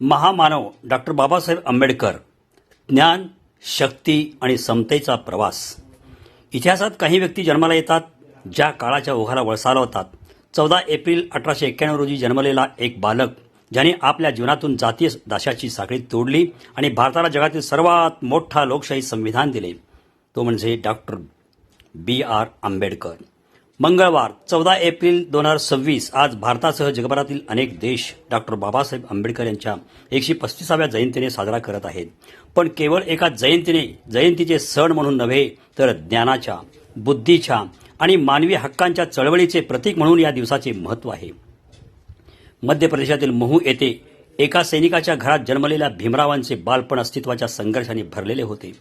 महामानव डॉक्टर बाबासाहेब आंबेडकर, ज्ञान, शक्ती आणि समतेचा प्रवास. इतिहासात काही व्यक्ती जन्माला येतात ज्या काळाच्या ओघाला वळसावतात. 14 एप्रिल 1891 रोजी जन्मलेला एक बालक ज्याने आपल्या जीवनातून जातीय दाशाची साखळी तोडली आणि भारताला जगातील सर्वात मोठा लोकशाही संविधान दिले, तो म्हणजे डॉक्टर B.R. आंबेडकर. मंगळवार 14 एप्रिल 2026 आज भारतासह जगभरातील अनेक देश डॉक्टर बाबासाहेब आंबेडकर यांच्या 135व्या जयंतीने साजरा करत आहेत. पण केवळ एका जयंतीचे सण म्हणून नव्हे, तर ज्ञानाच्या, बुद्धीच्या आणि मानवी हक्कांच्या चळवळीचे प्रतीक म्हणून या दिवसाचे महत्त्व आहे. मध्य प्रदेशातील महू येथे एका सैनिकाच्या घरात जन्मलेल्या भीमरावांचे बालपण अस्तित्वाच्या संघर्षाने भरलेले होते.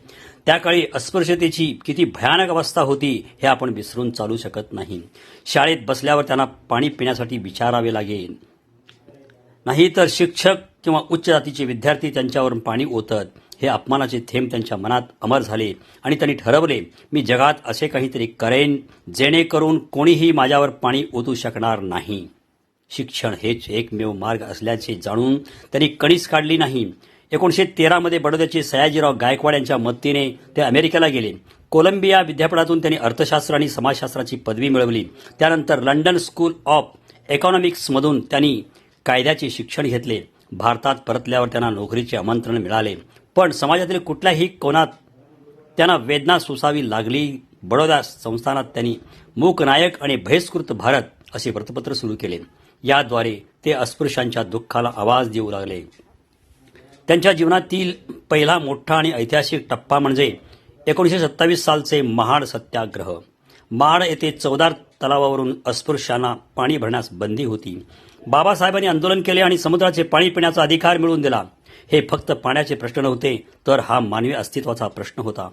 त्या काळी अस्पृश्यतेची किती भयानक अवस्था होती हे आपण विसरून चालू शकत नाही. शाळेत बसल्यावर त्यांना पाणी पिण्यासाठी विचारावे लागेल, नाही तर शिक्षक किंवा उच्च जातीचे विद्यार्थी त्यांच्यावरून पाणी ओतत. हे अपमानाचे थेंब त्यांच्या मनात अमर झाले आणि त्यांनी ठरवले, मी जगात असे काहीतरी करेन जेणेकरून कोणीही माझ्यावर पाणी ओतू शकणार नाही. शिक्षण हेच एकमेव मार्ग असल्याचे जाणून त्यांनी कणीस काढली नाही. 1913 मध्ये बडोद्याचे सयाजीराव गायकवाड यांच्या मदतीने ते अमेरिकेला गेले. कोलंबिया विद्यापीठातून त्यांनी अर्थशास्त्र आणि समाजशास्त्राची पदवी मिळवली. त्यानंतर लंडन स्कूल ऑफ इकॉनॉमिक्समधून त्यांनी कायद्याचे शिक्षण घेतले. भारतात परतल्यावर त्यांना नोकरीचे आमंत्रण मिळाले, पण समाजातील कुठल्याही कोणात त्यांना वेदना सोसावी लागली. बडोदा संस्थानात त्यांनी मूकनायक आणि बहिष्कृत भारत असे वृत्तपत्र सुरू केले. याद्वारे ते अस्पृश्यांच्या दुःखाला आवाज देऊ लागले. त्यांच्या जीवनातील पहिला मोठा आणि ऐतिहासिक टप्पा म्हणजे 1927 सालचे महाड सत्याग्रह. महाड येथे 14 तलावावरून अस्पृश्यांना पाणी भरण्यास बंदी होती. बाबासाहेबांनी आंदोलन केले आणि समुद्राचे पाणी पिण्याचा अधिकार मिळवून दिला. हे फक्त पाण्याचे प्रश्न नव्हते, तर हा मानवी अस्तित्वाचा प्रश्न होता.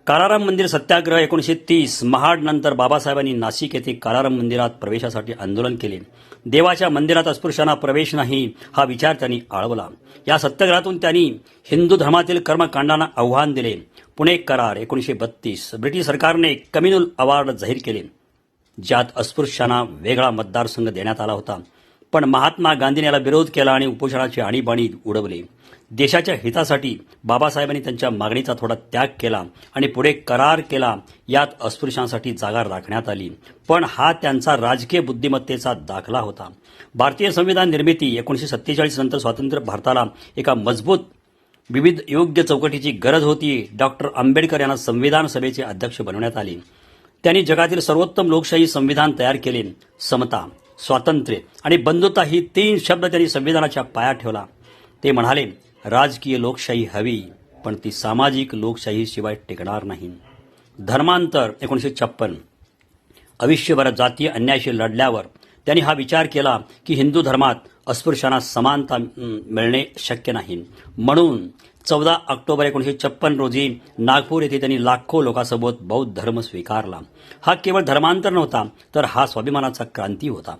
कालाराम मंदिर सत्याग्रह 1930. महाड नंतर बाबासाहेबांनी नाशिक येथे कालाराम मंदिरात प्रवेशासाठी आंदोलन केले. देवाच्या मंदिरात अस्पृश्यांना प्रवेश नाही हा विचार त्यांनी आळवला. या सत्याग्रहातून त्यांनी हिंदू धर्मातील कर्मकांडांना आव्हान दिले. पुणे करार 1932. ब्रिटिश सरकारने कम्युनल अवॉर्ड जाहीर केले, ज्यात अस्पृश्यांना वेगळा मतदारसंघ देण्यात आला होता. पण महात्मा गांधींनी याला विरोध केला आणि उपोषणाची आणीबाणी उडवली. देशाच्या हितासाठी बाबासाहेबांनी त्यांच्या मागणीचा थोडा त्याग केला आणि पुढे करार केला. यात अस्पृश्यांसाठी जागा राखण्यात आली, पण हा त्यांचा राजकीय बुद्धिमत्तेचा दाखला होता. भारतीय संविधान निर्मिती 1947 नंतर स्वातंत्र्य भारताला एका मजबूत विविध योग्य चौकटीची गरज होती. डॉक्टर आंबेडकर यांना संविधान सभेचे अध्यक्ष बनवण्यात आले. त्यांनी जगातील सर्वोत्तम लोकशाही संविधान तयार केले. समता, स्वातंत्र्य आणि बंधुता ही 3 शब्द त्यांनी संविधानाच्या पायात ठेवला. ते म्हणाले, राजकीय लोकशाही हवी, पण ती सामाजिक लोकशाहीशिवाय टिकणार नाही. धर्मांतर 1956. आयुष्यभर जातीय अन्यायाशी लढल्यावर त्यांनी हा विचार केला की हिंदू धर्मात अस्पृश्यांना समानता मिळणे शक्य नाही. म्हणून 14 ऑक्टोबर 1956 रोजी नागपूर येथे त्यांनी लाखो लोकांसोबत बौद्ध धर्म स्वीकारला. हा केवळ धर्मांतर नव्हता, तर हा स्वाभिमानाचा क्रांती होता.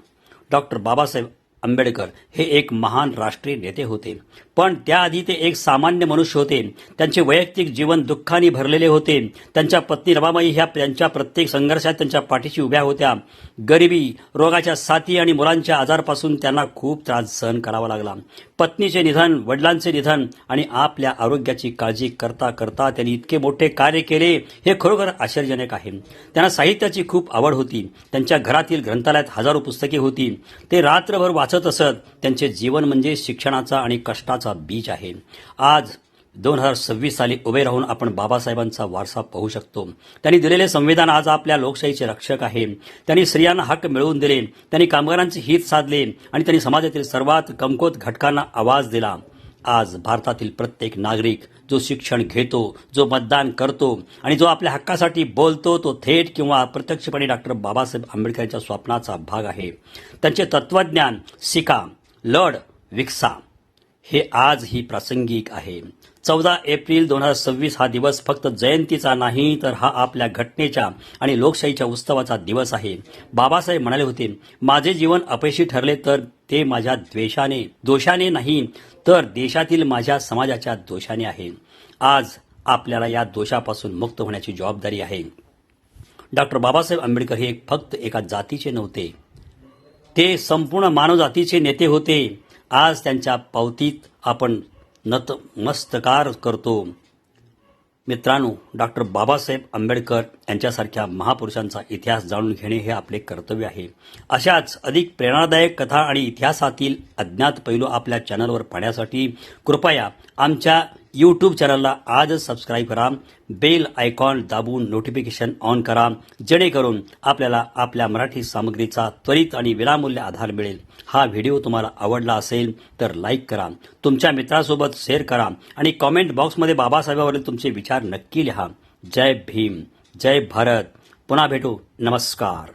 डॉक्टर बाबासाहेब आंबेडकर हे एक महान राष्ट्रीय नेते होते, पण त्याआधी ते एक सामान्य मनुष्य होते. त्यांचे वैयक्तिक जीवन दुःखाने भरलेले होते. त्यांच्या पत्नी रमाबाई ह्या त्यांच्या प्रत्येक संघर्षात त्यांच्या पाठीशी उभ्या होत्या. गरिबी, रोगाच्या साथी आणि मुलांच्या आजारापासून त्यांना खूप त्रास सहन करावा लागला. पत्नीचे निधन, वडिलांचे निधन आणि आपल्या आरोग्याची काळजी करता करता त्यांनी इतके मोठे कार्य केले, हे खरोखर आश्चर्यजनक आहे. त्यांना साहित्याची खूप आवड होती. त्यांच्या घरातील ग्रंथालयात हजारो पुस्तके होती. ते रात्रभर वाचत असत. त्यांचे जीवन म्हणजे शिक्षणाचा आणि कष्टाचा बीज आहे. आज 2026 साली उभे राहून आपण बाबासाहेबांचा वारसा पाहू शकतो. त्यांनी दिलेले संविधान आज आपल्या लोकशाहीचे रक्षक आहे. त्यांनी स्त्रियांना हक्क मिळवून दिले, त्यांनी कामगारांचे हित साधले आणि त्यांनी समाजातील सर्वात कमकुवत घटकांना आवाज दिला. आज भारतातील प्रत्येक नागरिक जो शिक्षण घेतो, जो मतदान करतो आणि जो आपल्या हक्कासाठी बोलतो, तो थेट किंवा अप्रत्यक्षपणे डॉक्टर बाबासाहेब आंबेडकरांच्या स्वप्नाचा भाग आहे. त्यांचे तत्वज्ञान शिका, लढ, विकसा हे आजही प्रासंगिक आहे. 14 एप्रिल 2026 हा दिवस फक्त जयंतीचा नाही, तर हा आपल्या घटनेच्या आणि लोकशाहीच्या उत्सवाचा दिवस आहे. बाबासाहेब म्हणाले होते, माझे जीवन अपयशी ठरले तर ते माझ्या दोषाने नाही, तर देशातील माझ्या समाजाच्या दोषाने आहे. आज आपल्याला या दोषापासून मुक्त होण्याची जबाबदारी आहे. डॉक्टर बाबासाहेब आंबेडकर हे फक्त एका जातीचे नव्हते, ते संपूर्ण मानवजातीचे नेते होते. आज त्यांच्या पावतीत आपण नतमस्तकार करतो. मित्रांनो, डॉक्टर बाबासाहेब आंबेडकर यांच्यासारख्या महापुरुषांचा इतिहास जाणून घेणे हे आपले कर्तव्य आहे. अशाच अधिक प्रेरणादायक कथा आणि इतिहासातील अज्ञात पैलू आपल्या चॅनलवर पाहण्यासाठी कृपया आमच्या यूट्यूब चॅनलला आजच सबस्क्राईब करा. बेल आयकॉन दाबून नोटिफिकेशन ऑन करा, जेणेकरून आपल्याला आपल्या मराठी सामग्रीचा त्वरित आणि विनामूल्य आधार मिळेल. हा व्हिडिओ तुम्हाला आवडला असेल तर लाईक करा, तुमच्या मित्रांसोबत शेअर करा आणि कॉमेंट बॉक्समध्ये बाबासाहेबांवरील तुमचे विचार नक्की लिहा. जय भीम, जय भारत. पुन्हा भेटू. नमस्कार.